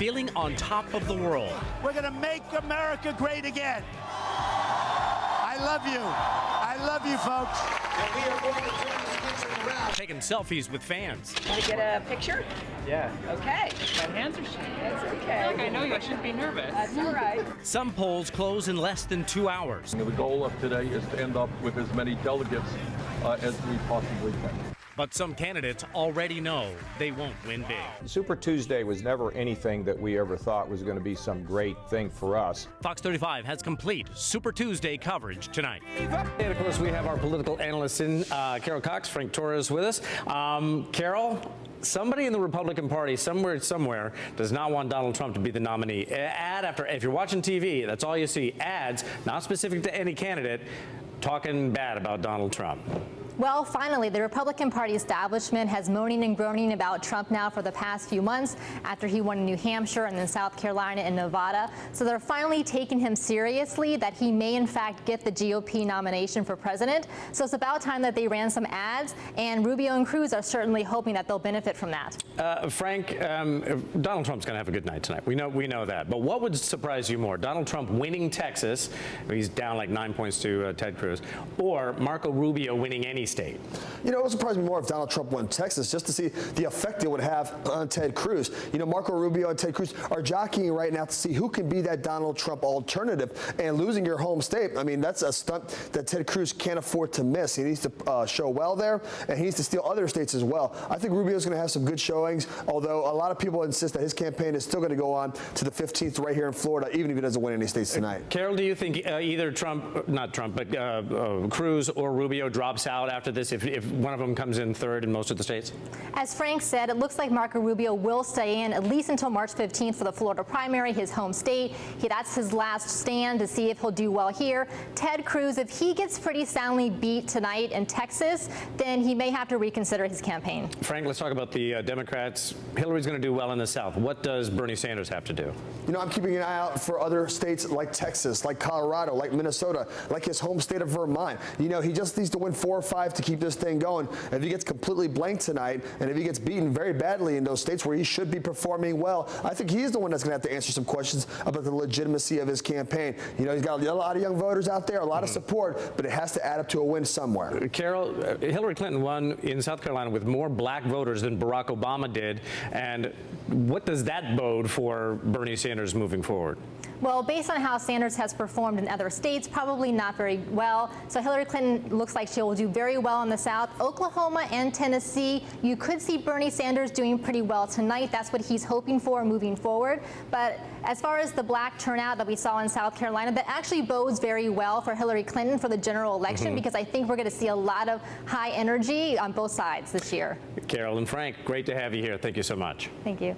feeling on top of the world. We're going to make America great again. I love you. I love you, folks. And we are going to turn this country around. Taking selfies with fans. Want to get a picture? Yeah. Okay. My hands are shaking. That's okay. Look, I know you. I shouldn't be nervous. That's all right. Some polls close in less than 2 hours. The goal of today is to end up with as many delegates as we possibly can. But some candidates already know they won't win big. Super Tuesday was never anything that we ever thought was going to be some great thing for us. Fox 35 has complete Super Tuesday coverage tonight. And of course, we have our political analysts in, Carol Cox, Frank Torres with us. Carol, somebody in the Republican Party somewhere does not want Donald Trump to be the nominee. If you're watching TV, that's all you see. Ads, not specific to any candidate, talking bad about Donald Trump. Well, finally, the Republican Party establishment has moaning and groaning about Trump now for the past few months after he won in New Hampshire and then South Carolina and Nevada. So they're finally taking him seriously that he may, in fact, get the GOP nomination for president. So it's about time that they ran some ads, and Rubio and Cruz are certainly hoping that they'll benefit from that. Frank, Donald Trump's going to have a good night tonight. We know that. But what would surprise you more? Donald Trump winning Texas, he's down like 9 points to Ted Cruz, or Marco Rubio winning any state? You know, it would surprise me more if Donald Trump won Texas, just to see the effect it would have on Ted Cruz. You know, Marco Rubio and Ted Cruz are jockeying right now to see who can be that Donald Trump alternative. And losing your home state, I mean, that's a stunt that Ted Cruz can't afford to miss. He needs to show well there, and he needs to steal other states as well. I think Rubio's going to have some good showings, although a lot of people insist that his campaign is still going to go on to the 15th right here in Florida, even if he doesn't win any states tonight. Carol, do you think either Cruz or Rubio drops out after this if one of them comes in third in most of the states? As Frank said, it looks like Marco Rubio will stay in at least until March 15th for the Florida primary, his home state. That's his last stand to see if he'll do well here. Ted Cruz, if he gets pretty soundly beat tonight in Texas, then he may have to reconsider his campaign. Frank, let's talk about the Democrats. Hillary's going to do well in the South. What does Bernie Sanders have to do? You know, I'm keeping an eye out for other states like Texas, like Colorado, like Minnesota, like his home state of Vermont. You know, he just needs to win 4 or 5 to keep this thing going. If he gets completely blanked tonight, and if he gets beaten very badly in those states where he should be performing well, I think he's the one that's going to have to answer some questions about the legitimacy of his campaign. You know, he's got a lot of young voters out there, a lot of support, but it has to add up to a win somewhere. Carol, Hillary Clinton won in South Carolina with more black voters than Barack Obama did, and what does that bode for Bernie Sanders moving forward? Well, based on how Sanders has performed in other states, probably not very well. So Hillary Clinton looks like she will do very well in the South. Oklahoma and Tennessee, you could see Bernie Sanders doing pretty well tonight. That's what he's hoping for moving forward. But as far as the black turnout that we saw in South Carolina, that actually bodes very well for Hillary Clinton for the general election, because I think we're going to see a lot of high energy on both sides this year. Carol and Frank, great to have you here. Thank you so much. Thank you.